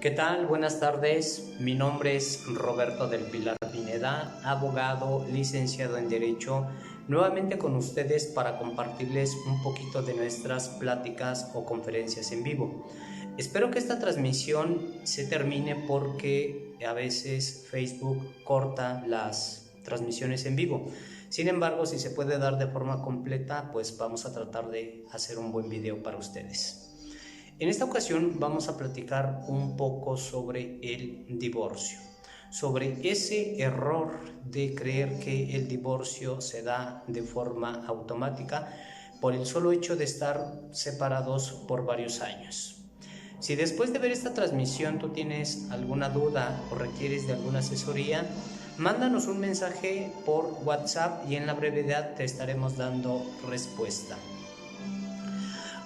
¿Qué tal? Buenas tardes. Mi nombre es Roberto del Pilar Pineda, abogado, licenciado en Derecho, nuevamente con ustedes para compartirles un poquito de nuestras pláticas o conferencias en vivo. Espero que esta transmisión se termine porque a veces Facebook corta las transmisiones en vivo. Sin embargo, si se puede dar de forma completa, pues vamos a tratar de hacer un buen video para ustedes. En esta ocasión vamos a platicar un poco sobre el divorcio, sobre ese error de creer que el divorcio se da de forma automática por el solo hecho de estar separados por varios años. Si después de ver esta transmisión tú tienes alguna duda o requieres de alguna asesoría, mándanos un mensaje por WhatsApp y en la brevedad te estaremos dando respuesta.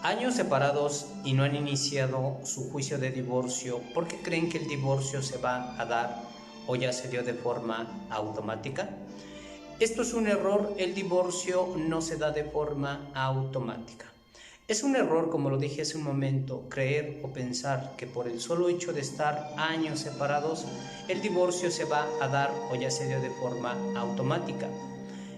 Años separados y no han iniciado su juicio de divorcio porque creen que el divorcio se va a dar o ya se dio de forma automática. Esto es un error, el divorcio no se da de forma automática. Es un error, como lo dije hace un momento, creer o pensar que por el solo hecho de estar años separados, el divorcio se va a dar o ya se dio de forma automática.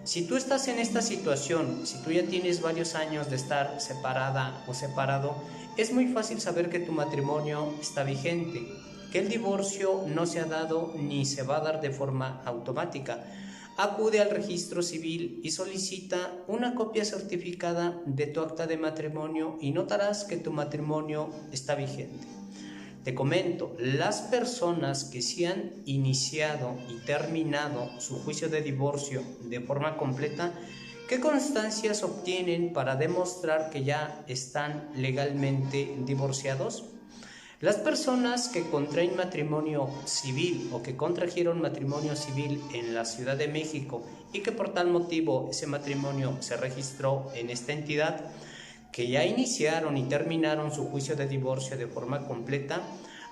Si tú estás en esta situación, si tú ya tienes varios años de estar separada o separado, es muy fácil saber que tu matrimonio está vigente, que el divorcio no se ha dado ni se va a dar de forma automática. Acude al registro civil y solicita una copia certificada de tu acta de matrimonio y notarás que tu matrimonio está vigente. Te comento, las personas que sí han iniciado y terminado su juicio de divorcio de forma completa, ¿qué constancias obtienen para demostrar que ya están legalmente divorciados? Las personas que contraen matrimonio civil o que contrajeron matrimonio civil en la Ciudad de México y que por tal motivo ese matrimonio se registró en esta entidad, que ya iniciaron y terminaron su juicio de divorcio de forma completa,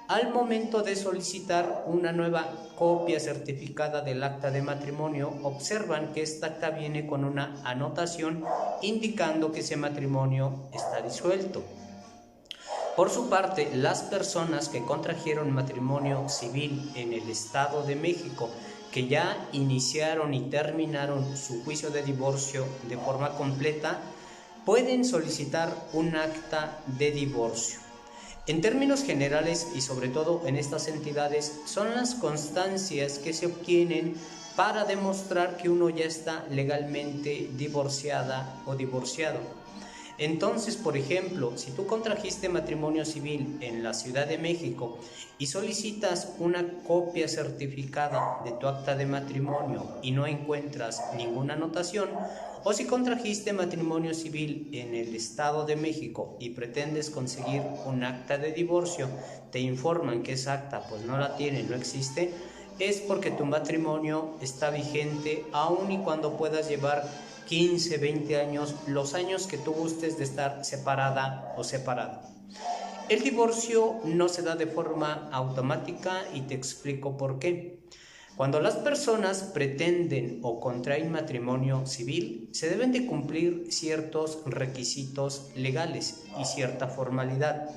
al momento de solicitar una nueva copia certificada del acta de matrimonio, observan que esta acta viene con una anotación indicando que ese matrimonio está disuelto. Por su parte, las personas que contrajeron matrimonio civil en el Estado de México, que ya iniciaron y terminaron su juicio de divorcio de forma completa, pueden solicitar un acta de divorcio. En términos generales y sobre todo en estas entidades, son las constancias que se obtienen para demostrar que uno ya está legalmente divorciada o divorciado. Entonces, por ejemplo, si tú contrajiste matrimonio civil en la Ciudad de México y solicitas una copia certificada de tu acta de matrimonio y no encuentras ninguna anotación, o si contrajiste matrimonio civil en el Estado de México y pretendes conseguir un acta de divorcio, te informan que esa acta pues no la tiene, no existe, es porque tu matrimonio está vigente aun y cuando puedas llevar 15, 20 años, los años que tú gustes de estar separada o separado. El divorcio no se da de forma automática y te explico por qué. Cuando las personas pretenden o contraen matrimonio civil, se deben de cumplir ciertos requisitos legales y cierta formalidad.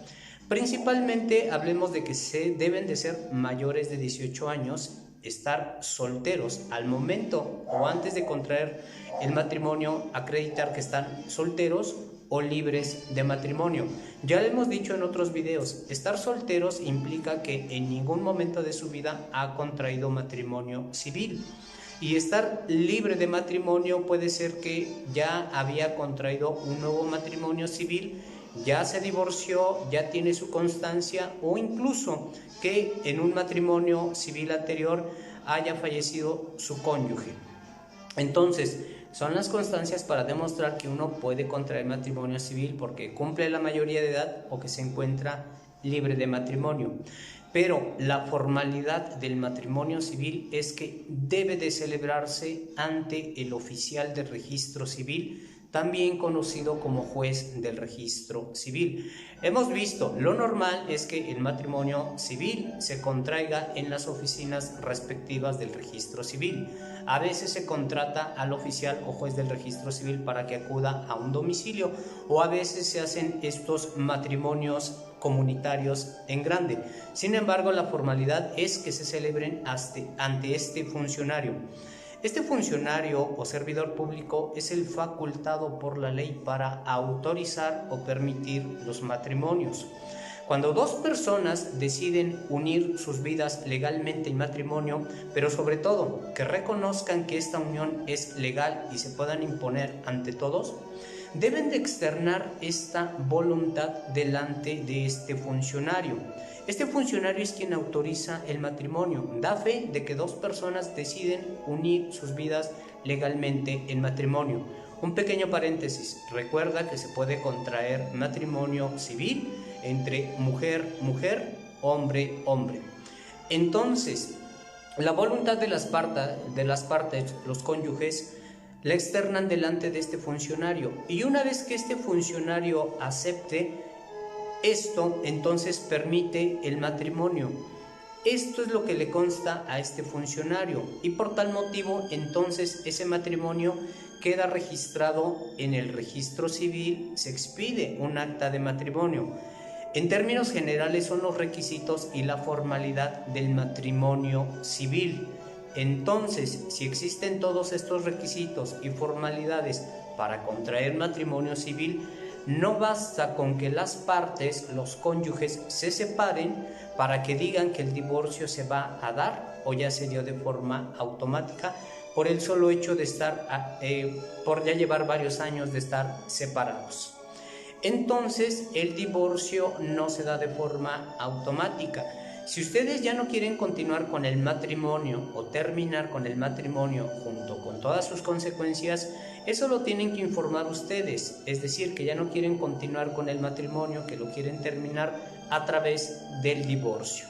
Principalmente hablemos de que se deben de ser mayores de 18 años, estar solteros al momento o antes de contraer el matrimonio, acreditar que están solteros o libres de matrimonio. Ya lo hemos dicho en otros videos, estar solteros implica que en ningún momento de su vida ha contraído matrimonio civil. Y estar libre de matrimonio puede ser que ya había contraído un nuevo matrimonio civil, ya se divorció, ya tiene su constancia o incluso que en un matrimonio civil anterior haya fallecido su cónyuge. Entonces, son las constancias para demostrar que uno puede contraer matrimonio civil porque cumple la mayoría de edad o que se encuentra libre de matrimonio. Pero la formalidad del matrimonio civil es que debe de celebrarse ante el oficial del registro civil, también conocido como juez del registro civil. Hemos visto, lo normal es que el matrimonio civil se contraiga en las oficinas respectivas del registro civil. A veces se contrata al oficial o juez del registro civil para que acuda a un domicilio, o a veces se hacen estos matrimonios comunitarios en grande. Sin embargo, la formalidad es que se celebren ante este funcionario. Este funcionario o servidor público es el facultado por la ley para autorizar o permitir los matrimonios. Cuando dos personas deciden unir sus vidas legalmente en matrimonio, pero sobre todo que reconozcan que esta unión es legal y se puedan imponer ante todos, deben de externar esta voluntad delante de este funcionario. Este funcionario es quien autoriza el matrimonio, da fe de que dos personas deciden unir sus vidas legalmente en matrimonio. Un pequeño paréntesis, recuerda que se puede contraer matrimonio civil entre mujer, hombre. Entonces, la voluntad de las partes, los cónyuges, la externan delante de este funcionario, y una vez que este funcionario acepte esto, entonces permite el matrimonio. Esto es lo que le consta a este funcionario, y por tal motivo entonces ese matrimonio queda registrado en el registro civil, se expide un acta de matrimonio. En términos generales son los requisitos y la formalidad del matrimonio civil. Entonces, si existen todos estos requisitos y formalidades para contraer matrimonio civil, no basta con que las partes, los cónyuges, se separen para que digan que el divorcio se va a dar o ya se dio de forma automática por el solo hecho de estar, por ya llevar varios años de estar separados. Entonces el divorcio no se da de forma automática. Si ustedes ya no quieren continuar con el matrimonio o terminar con el matrimonio junto con todas sus consecuencias, eso lo tienen que informar ustedes, es decir, que ya no quieren continuar con el matrimonio, que lo quieren terminar a través del divorcio.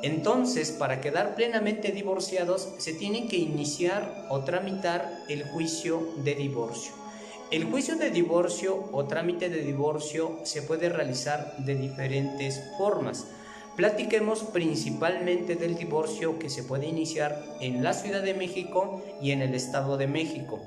Entonces, para quedar plenamente divorciados, se tiene que iniciar o tramitar el juicio de divorcio. El juicio de divorcio o trámite de divorcio se puede realizar de diferentes formas. Platiquemos principalmente del divorcio que se puede iniciar en la Ciudad de México y en el Estado de México.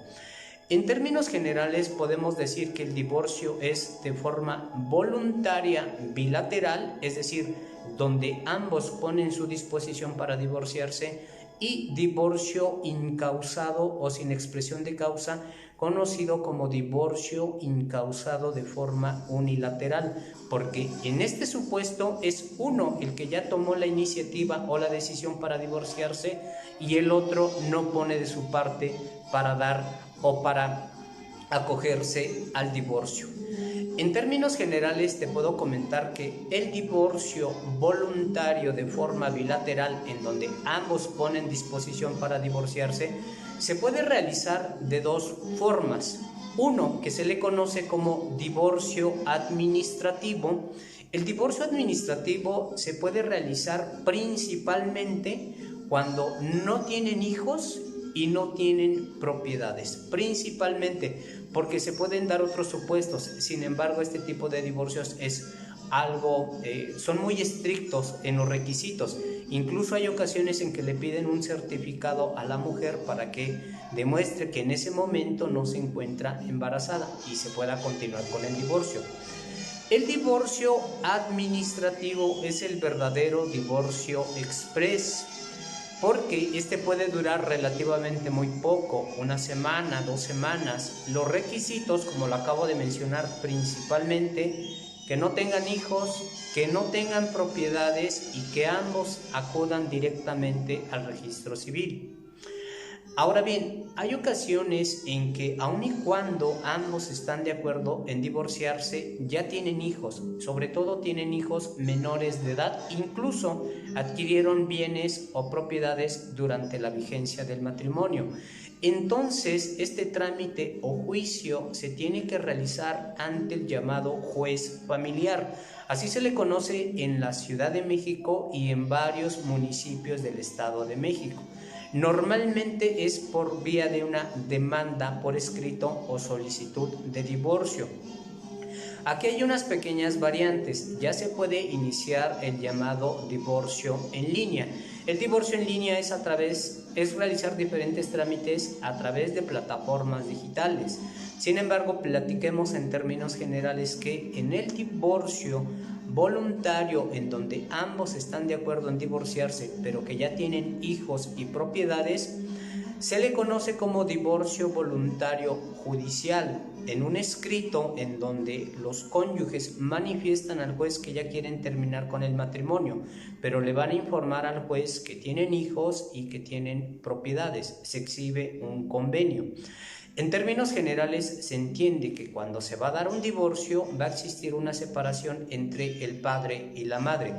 En términos generales podemos decir que el divorcio es de forma voluntaria bilateral, es decir, donde ambos ponen su disposición para divorciarse, y divorcio incausado o sin expresión de causa, conocido como divorcio incausado de forma unilateral, porque en este supuesto es uno el que ya tomó la iniciativa o la decisión para divorciarse y el otro no pone de su parte para dar o para acogerse al divorcio. En términos generales te puedo comentar que el divorcio voluntario de forma bilateral, en donde ambos ponen disposición para divorciarse, se puede realizar de dos formas. Uno, que se le conoce como divorcio administrativo. El divorcio administrativo se puede realizar principalmente cuando no tienen hijos y no tienen propiedades, principalmente porque se pueden dar otros supuestos. Sin embargo, este tipo de divorcios es algo, son muy estrictos en los requisitos. Incluso hay ocasiones en que le piden un certificado a la mujer para que demuestre que en ese momento no se encuentra embarazada y se pueda continuar con el divorcio. El divorcio administrativo es el verdadero divorcio express, porque este puede durar relativamente muy poco, una semana, 2 semanas. Los requisitos, como lo acabo de mencionar, principalmente que no tengan hijos, que no tengan propiedades y que ambos acudan directamente al registro civil. Ahora bien, hay ocasiones en que aun y cuando ambos están de acuerdo en divorciarse, ya tienen hijos, sobre todo tienen hijos menores de edad, incluso adquirieron bienes o propiedades durante la vigencia del matrimonio. Entonces, este trámite o juicio se tiene que realizar ante el llamado juez familiar. Así se le conoce en la Ciudad de México y en varios municipios del Estado de México. Normalmente es por vía de una demanda por escrito o solicitud de divorcio. Aquí hay unas pequeñas variantes. Ya se puede iniciar el llamado divorcio en línea. El divorcio en línea es realizar diferentes trámites a través de plataformas digitales. Sin embargo, platiquemos en términos generales que en el divorcio voluntario en donde ambos están de acuerdo en divorciarse, pero que ya tienen hijos y propiedades, se le conoce como divorcio voluntario judicial, en un escrito en donde los cónyuges manifiestan al juez que ya quieren terminar con el matrimonio, pero le van a informar al juez que tienen hijos y que tienen propiedades. Se exhibe un convenio. En términos generales, se entiende que cuando se va a dar un divorcio va a existir una separación entre el padre y la madre.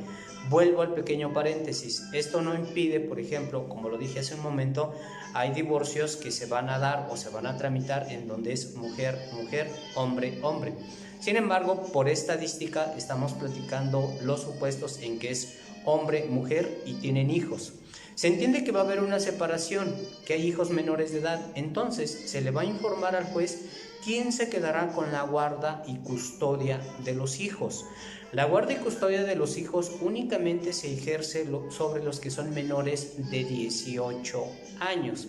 Vuelvo al pequeño paréntesis. Esto no impide, por ejemplo, como lo dije hace un momento, hay divorcios que se van a dar o se van a tramitar en donde es mujer, mujer, hombre, hombre. Sin embargo, por estadística estamos platicando los supuestos en que es hombre, mujer y tienen hijos. Se entiende que va a haber una separación, que hay hijos menores de edad, entonces se le va a informar al juez quién se quedará con la guarda y custodia de los hijos. La guarda y custodia de los hijos únicamente se ejerce sobre los que son menores de 18 años.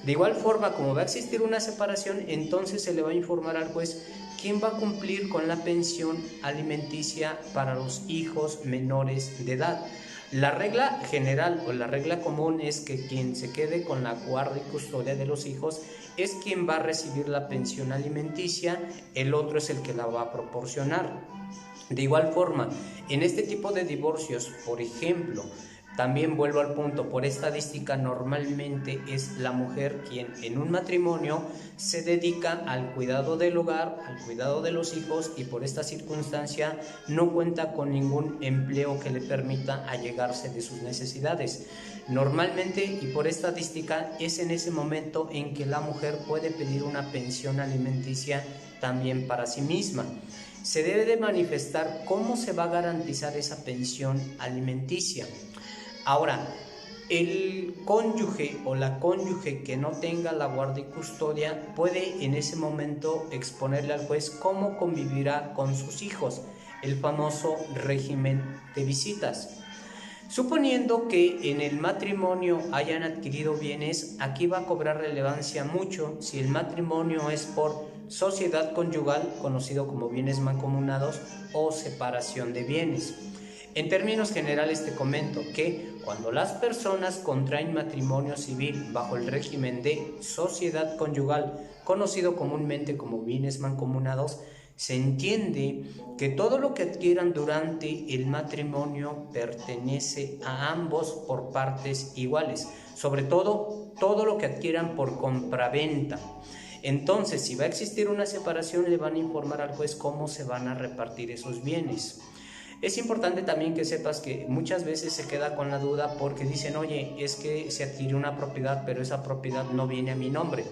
De igual forma, como va a existir una separación, entonces se le va a informar al juez quién va a cumplir con la pensión alimenticia para los hijos menores de edad. La regla general o la regla común es que quien se quede con la guarda y custodia de los hijos es quien va a recibir la pensión alimenticia, el otro es el que la va a proporcionar. De igual forma, en este tipo de divorcios, por ejemplo, también vuelvo al punto, por estadística normalmente es la mujer quien en un matrimonio se dedica al cuidado del hogar, al cuidado de los hijos y por esta circunstancia no cuenta con ningún empleo que le permita allegarse de sus necesidades. Normalmente y por estadística es en ese momento en que la mujer puede pedir una pensión alimenticia también para sí misma. Se debe de manifestar cómo se va a garantizar esa pensión alimenticia. Ahora, el cónyuge o la cónyuge que no tenga la guarda y custodia puede en ese momento exponerle al juez cómo convivirá con sus hijos, el famoso régimen de visitas. Suponiendo que en el matrimonio hayan adquirido bienes, aquí va a cobrar relevancia mucho si el matrimonio es por sociedad conyugal, conocido como bienes mancomunados, o separación de bienes. En términos generales te comento que cuando las personas contraen matrimonio civil bajo el régimen de sociedad conyugal, conocido comúnmente como bienes mancomunados, se entiende que todo lo que adquieran durante el matrimonio pertenece a ambos por partes iguales, sobre todo lo que adquieran por compraventa. Entonces, si va a existir una separación, le van a informar al juez cómo se van a repartir esos bienes. Es importante también que sepas que muchas veces se queda con la duda porque dicen, oye, es que se adquirió una propiedad, pero esa propiedad no viene a mi nombre.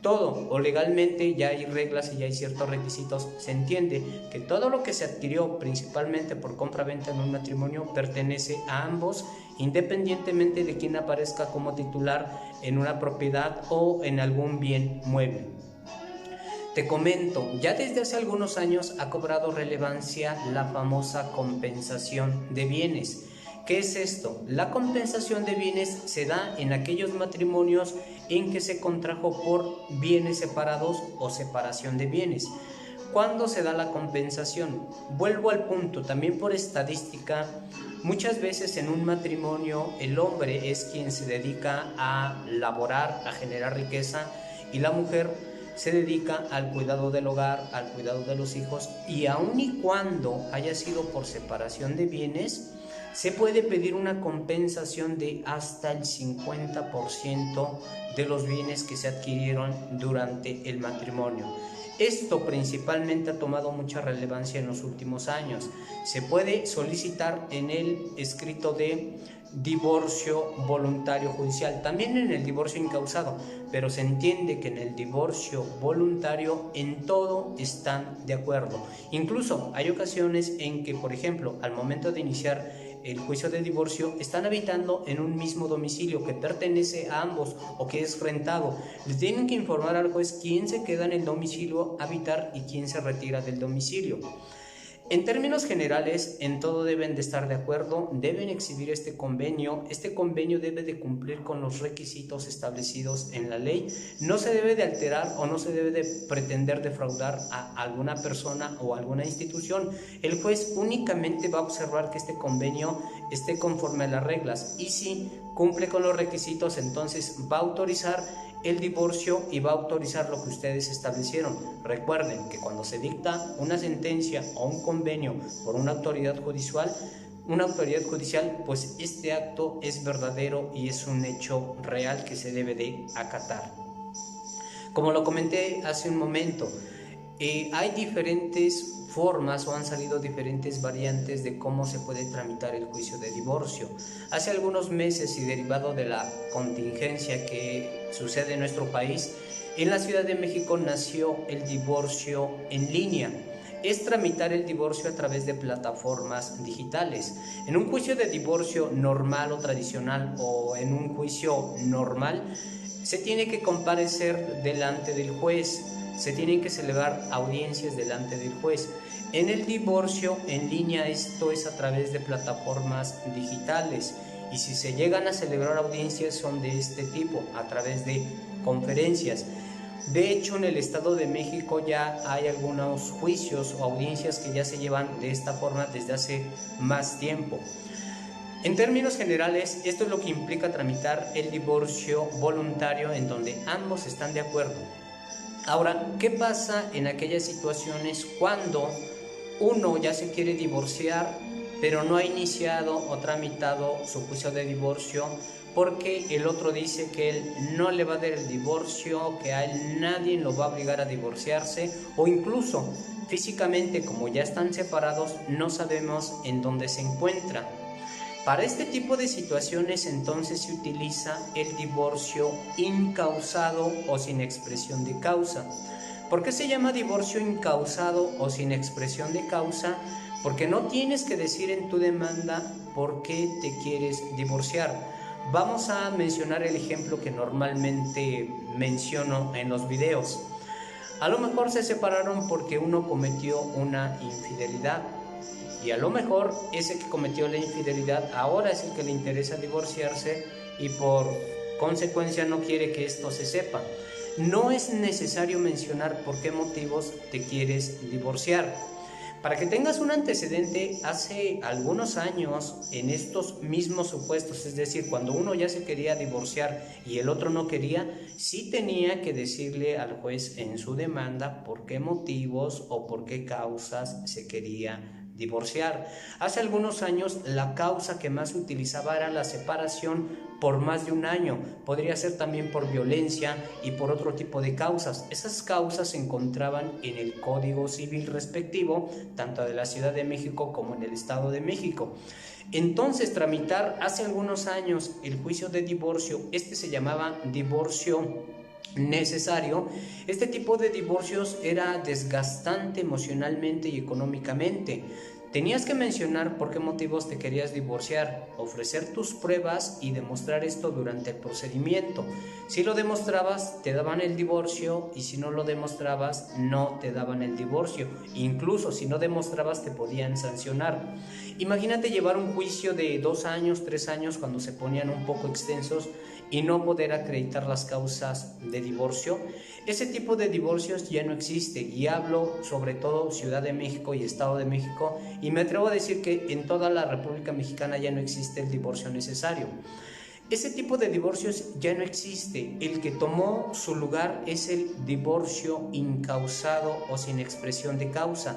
Todo, o legalmente ya hay reglas y ya hay ciertos requisitos, se entiende que todo lo que se adquirió principalmente por compra-venta en un matrimonio pertenece a ambos, independientemente de quién aparezca como titular en una propiedad o en algún bien mueble. Te comento, ya desde hace algunos años ha cobrado relevancia la famosa compensación de bienes. ¿Qué es esto? La compensación de bienes se da en aquellos matrimonios en que se contrajo por bienes separados o separación de bienes. ¿Cuándo se da la compensación? Vuelvo al punto, también por estadística, muchas veces en un matrimonio el hombre es quien se dedica a laborar, a generar riqueza y la mujer se dedica al cuidado del hogar, al cuidado de los hijos y aun y cuando haya sido por separación de bienes, se puede pedir una compensación de hasta el 50% de los bienes que se adquirieron durante el matrimonio. Esto principalmente ha tomado mucha relevancia en los últimos años. Se puede solicitar en el escrito de divorcio voluntario judicial, también en el divorcio incausado, pero se entiende que en el divorcio voluntario en todo están de acuerdo. Incluso hay ocasiones en que, por ejemplo, al momento de iniciar el juicio de divorcio, están habitando en un mismo domicilio que pertenece a ambos o que es rentado. Le tienen que informar al juez quién se queda en el domicilio a habitar y quién se retira del domicilio. En términos generales, en todo deben de estar de acuerdo, deben exhibir este convenio debe de cumplir con los requisitos establecidos en la ley, no se debe de alterar o no se debe de pretender defraudar a alguna persona o alguna institución. El juez únicamente va a observar que este convenio esté conforme a las reglas y si cumple con los requisitos, entonces va a autorizar el divorcio y va a autorizar lo que ustedes establecieron. Recuerden que cuando se dicta una sentencia o un convenio por una autoridad judicial, pues este acto es verdadero y es un hecho real que se debe de acatar. Como lo comenté hace un momento, hay diferentes formas o han salido diferentes variantes de cómo se puede tramitar el juicio de divorcio. Hace algunos meses y derivado de la contingencia que sucede en nuestro país, en la Ciudad de México nació el divorcio en línea. Es tramitar el divorcio a través de plataformas digitales. En un juicio de divorcio normal o tradicional o en un juicio normal, se tiene que comparecer delante del juez, se tienen que celebrar audiencias delante del juez. En el divorcio en línea esto es a través de plataformas digitales y si se llegan a celebrar audiencias son de este tipo, a través de conferencias. De hecho, en el Estado de México ya hay algunos juicios o audiencias que ya se llevan de esta forma desde hace más tiempo. En términos generales, esto es lo que implica tramitar el divorcio voluntario en donde ambos están de acuerdo. Ahora, ¿qué pasa en aquellas situaciones cuando uno ya se quiere divorciar, pero no ha iniciado o tramitado su juicio de divorcio porque el otro dice que él no le va a dar el divorcio, que a él nadie lo va a obligar a divorciarse, o incluso físicamente, como ya están separados, no sabemos en dónde se encuentra? Para este tipo de situaciones entonces se utiliza el divorcio incausado o sin expresión de causa. ¿Por qué se llama divorcio incausado o sin expresión de causa? Porque no tienes que decir en tu demanda por qué te quieres divorciar. Vamos a mencionar el ejemplo que normalmente menciono en los videos. A lo mejor se separaron porque uno cometió una infidelidad. Y a lo mejor ese que cometió la infidelidad ahora es el que le interesa divorciarse y por consecuencia no quiere que esto se sepa. No es necesario mencionar por qué motivos te quieres divorciar. Para que tengas un antecedente, hace algunos años en estos mismos supuestos, es decir, cuando uno ya se quería divorciar y el otro no quería, sí tenía que decirle al juez en su demanda por qué motivos o por qué causas se quería divorciar. Hace algunos años la causa que más se utilizaba era la separación por más de un año. Podría ser también por violencia y por otro tipo de causas. Esas causas se encontraban en el Código Civil respectivo, tanto de la Ciudad de México como en el Estado de México. Entonces, tramitar hace algunos años el juicio de divorcio, se llamaba divorcio necesario. Este tipo de divorcios era desgastante emocionalmente y económicamente. Tenías que mencionar por qué motivos te querías divorciar, ofrecer tus pruebas y demostrar esto durante el procedimiento. Si lo demostrabas, te daban el divorcio y si no lo demostrabas, no te daban el divorcio. Incluso si no demostrabas, te podían sancionar. Imagínate llevar un juicio de 2 años, 3 años cuando se ponían un poco extensos y no poder acreditar las causas de divorcio. Ese tipo de divorcios ya no existe y hablo sobre todo Ciudad de México y Estado de México y me atrevo a decir que en toda la República Mexicana ya no existe el divorcio necesario. Ese tipo de divorcios ya no existe. El que tomó su lugar es el divorcio incausado o sin expresión de causa.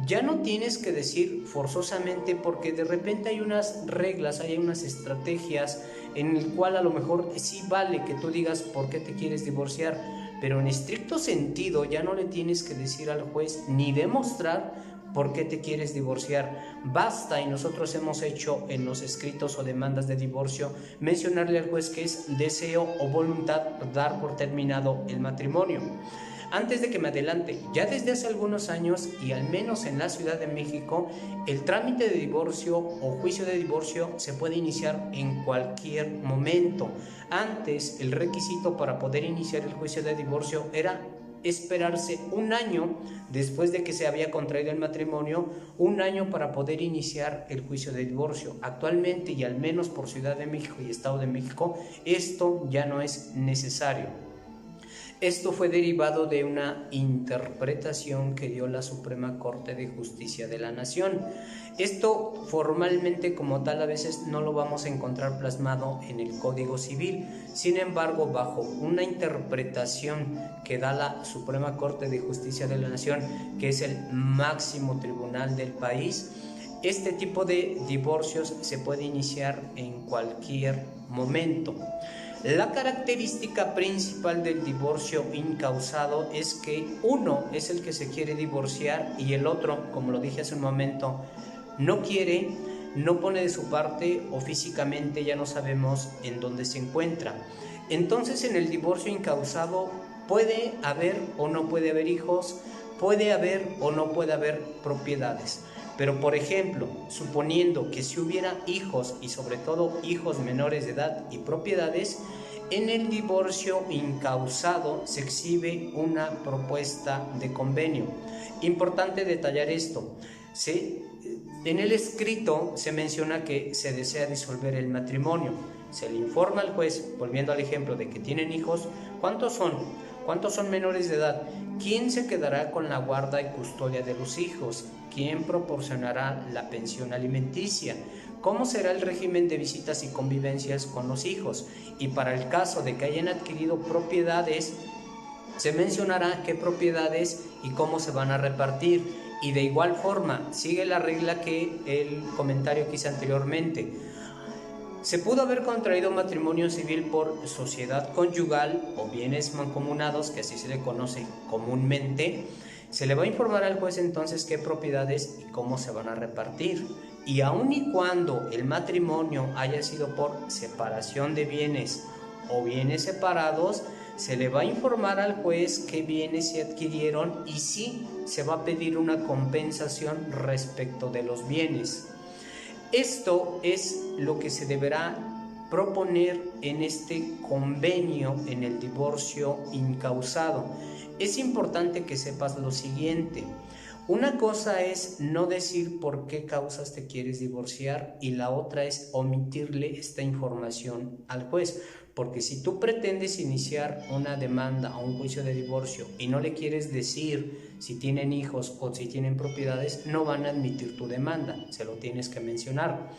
Ya no tienes que decir forzosamente porque de repente hay unas reglas, hay unas estrategias en el cual a lo mejor sí vale que tú digas por qué te quieres divorciar, pero en estricto sentido ya no le tienes que decir al juez ni demostrar por qué te quieres divorciar. Basta, y nosotros hemos hecho en los escritos o demandas de divorcio, mencionarle al juez que es deseo o voluntad dar por terminado el matrimonio. Antes de que me adelante, ya desde hace algunos años y al menos en la Ciudad de México, el trámite de divorcio o juicio de divorcio se puede iniciar en cualquier momento. Antes, el requisito para poder iniciar el juicio de divorcio era esperarse un año después de que se había contraído el matrimonio, un año para poder iniciar el juicio de divorcio. Actualmente, y al menos por Ciudad de México y Estado de México, esto ya no es necesario. Esto fue derivado de una interpretación que dio la Suprema Corte de Justicia de la Nación. Esto formalmente como tal a veces no lo vamos a encontrar plasmado en el Código Civil. Sin embargo, bajo una interpretación que da la Suprema Corte de Justicia de la Nación, que es el máximo tribunal del país, este tipo de divorcios se puede iniciar en cualquier momento. La característica principal del divorcio incausado es que uno es el que se quiere divorciar y el otro, como lo dije hace un momento, no quiere, no pone de su parte o físicamente ya no sabemos en dónde se encuentra. Entonces, en el divorcio incausado puede haber o no puede haber hijos, puede haber o no puede haber propiedades. Pero, por ejemplo, suponiendo que si hubiera hijos y sobre todo hijos menores de edad y propiedades, en el divorcio incausado se exhibe una propuesta de convenio. Importante detallar esto. En el escrito se menciona que se desea disolver el matrimonio. Se le informa al juez, volviendo al ejemplo de que tienen hijos, ¿cuántos son? ¿Cuántos son menores de edad? ¿Quién se quedará con la guarda y custodia de los hijos? ¿Quién proporcionará la pensión alimenticia? ¿Cómo será el régimen de visitas y convivencias con los hijos? Y para el caso de que hayan adquirido propiedades, se mencionará qué propiedades y cómo se van a repartir. Y de igual forma, sigue la regla que el comentario que hice anteriormente. Se pudo haber contraído matrimonio civil por sociedad conyugal o bienes mancomunados, que así se le conoce comúnmente. Se le va a informar al juez entonces qué propiedades y cómo se van a repartir. Y aun y cuando el matrimonio haya sido por separación de bienes o bienes separados, se le va a informar al juez qué bienes se adquirieron y sí se va a pedir una compensación respecto de los bienes. Esto es lo que se deberá proponer en este convenio en el divorcio incausado. Es importante que sepas lo siguiente. Una cosa es no decir por qué causas te quieres divorciar y la otra es omitirle esta información al juez. Porque si tú pretendes iniciar una demanda o un juicio de divorcio y no le quieres decir si tienen hijos o si tienen propiedades, no van a admitir tu demanda, se lo tienes que mencionar.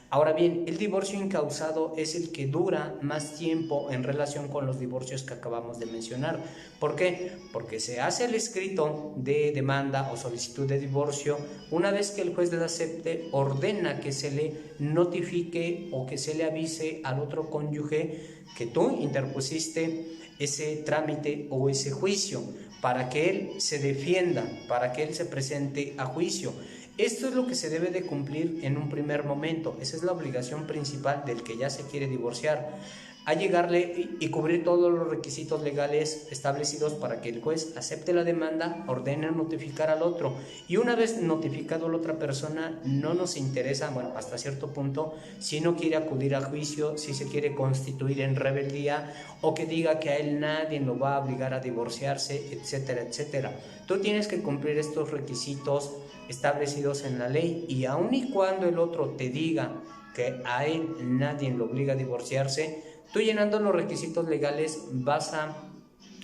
Ahora bien, el divorcio incausado es el que dura más tiempo en relación con los divorcios que acabamos de mencionar. ¿Por qué? Porque se hace el escrito de demanda o solicitud de divorcio. Una vez que el juez le acepte, ordena que se le notifique o que se le avise al otro cónyuge que tú interpusiste ese trámite o ese juicio para que él se defienda, para que él se presente a juicio. Esto es lo que se debe de cumplir en un primer momento. Esa es la obligación principal del que ya se quiere divorciar, a llegarle y cubrir todos los requisitos legales establecidos para que el juez acepte la demanda, ordene notificar al otro. Y una vez notificado a la otra persona, no nos interesa, bueno, hasta cierto punto, si no quiere acudir a juicio, si se quiere constituir en rebeldía o que diga que a él nadie lo va a obligar a divorciarse, etcétera, etcétera. Tú tienes que cumplir estos requisitos establecidos en la ley y aun y cuando el otro te diga que a él nadie lo obliga a divorciarse, tú llenando los requisitos legales vas a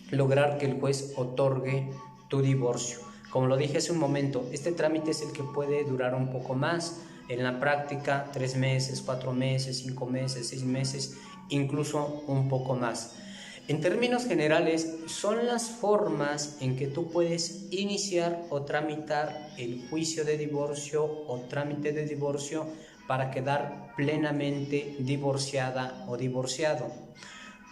lograr que el juez otorgue tu divorcio. Como lo dije hace un momento, este trámite es el que puede durar un poco más. En la práctica, 3 meses, 4 meses, 5 meses, 6 meses, incluso un poco más. En términos generales, son las formas en que tú puedes iniciar o tramitar el juicio de divorcio o trámite de divorcio para quedar plenamente divorciada o divorciado.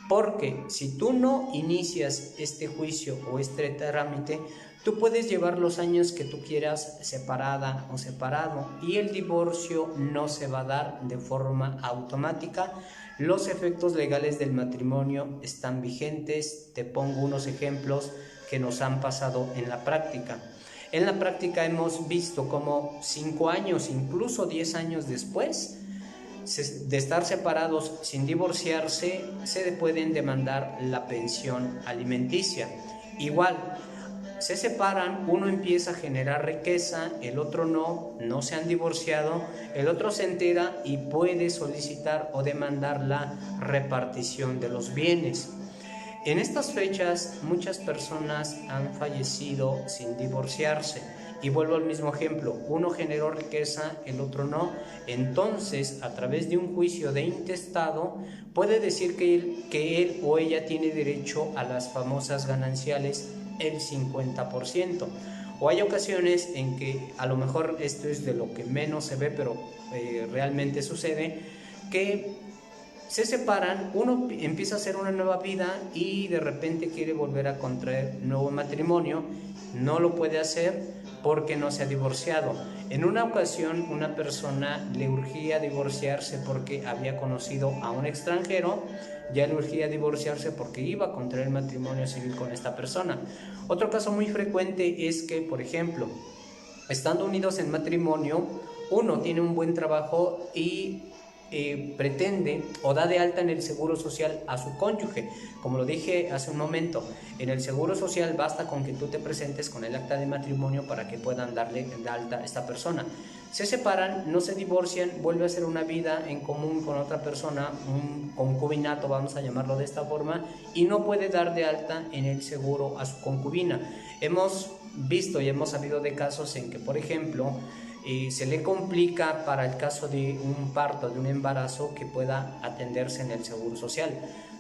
Porque si tú no inicias este juicio o este trámite, tú puedes llevar los años que tú quieras separada o separado y el divorcio no se va a dar de forma automática. Los efectos legales del matrimonio están vigentes. Te pongo unos ejemplos que nos han pasado en la práctica. En la práctica hemos visto cómo 5 años, incluso 10 años después de estar separados sin divorciarse, se pueden demandar la pensión alimenticia. Igual, se separan, uno empieza a generar riqueza, el otro no se han divorciado, el otro se entera y puede solicitar o demandar la repartición de los bienes. En estas fechas muchas personas han fallecido sin divorciarse. Y vuelvo al mismo ejemplo, uno generó riqueza, el otro no. Entonces, a través de un juicio de intestado, puede decir que él o ella tiene derecho a las famosas gananciales, el 50%. O hay ocasiones en que, a lo mejor esto es de lo que menos se ve, pero realmente sucede, que se separan, uno empieza a hacer una nueva vida y de repente quiere volver a contraer nuevo matrimonio, no lo puede hacer porque no se ha divorciado. En una ocasión una persona le urgía divorciarse porque había conocido a un extranjero, ya le urgía divorciarse porque iba a contraer matrimonio civil con esta persona. Otro caso muy frecuente es que, por ejemplo, estando unidos en matrimonio, uno tiene un buen trabajo y pretende o da de alta en el seguro social a su cónyuge. Como lo dije hace un momento, en el seguro social basta con que tú te presentes con el acta de matrimonio para que puedan darle de alta a esta persona. Se separan, no se divorcian, vuelve a hacer una vida en común con otra persona, un concubinato, vamos a llamarlo de esta forma, y no puede dar de alta en el seguro a su concubina. Hemos visto y hemos sabido de casos en que, por ejemplo, se le complica para el caso de un parto, de un embarazo, que pueda atenderse en el seguro social.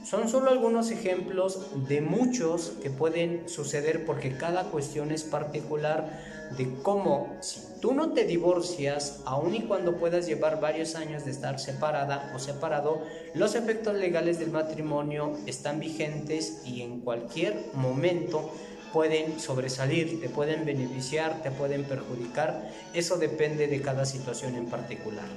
Son solo algunos ejemplos de muchos que pueden suceder, porque cada cuestión es particular, de cómo, si tú no te divorcias, aun y cuando puedas llevar varios años de estar separada o separado, los efectos legales del matrimonio están vigentes y en cualquier momento pueden sobresalir, te pueden beneficiar, te pueden perjudicar. Eso depende de cada situación en particular.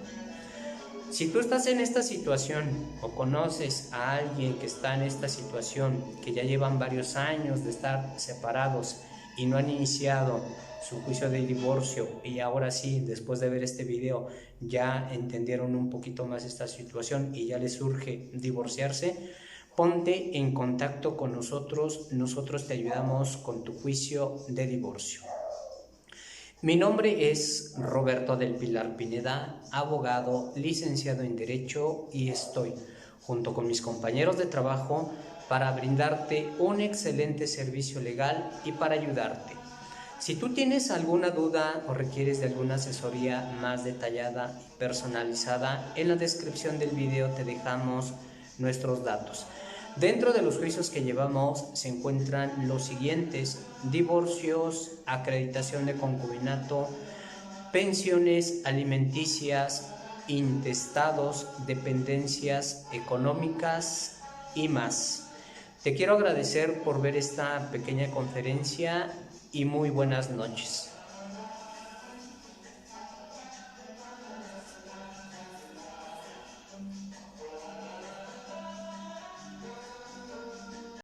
Si tú estás en esta situación o conoces a alguien que está en esta situación, que ya llevan varios años de estar separados y no han iniciado su juicio de divorcio, y ahora sí, después de ver este video, ya entendieron un poquito más esta situación y ya les urge divorciarse, ponte en contacto con nosotros, nosotros te ayudamos con tu juicio de divorcio. Mi nombre es Roberto del Pilar Pineda, abogado, licenciado en Derecho, y estoy junto con mis compañeros de trabajo para brindarte un excelente servicio legal y para ayudarte. Si tú tienes alguna duda o requieres de alguna asesoría más detallada y personalizada, en la descripción del video te dejamos nuestros datos. Dentro de los juicios que llevamos se encuentran los siguientes: divorcios, acreditación de concubinato, pensiones alimenticias, intestados, dependencias económicas y más. Te quiero agradecer por ver esta pequeña conferencia y muy buenas noches.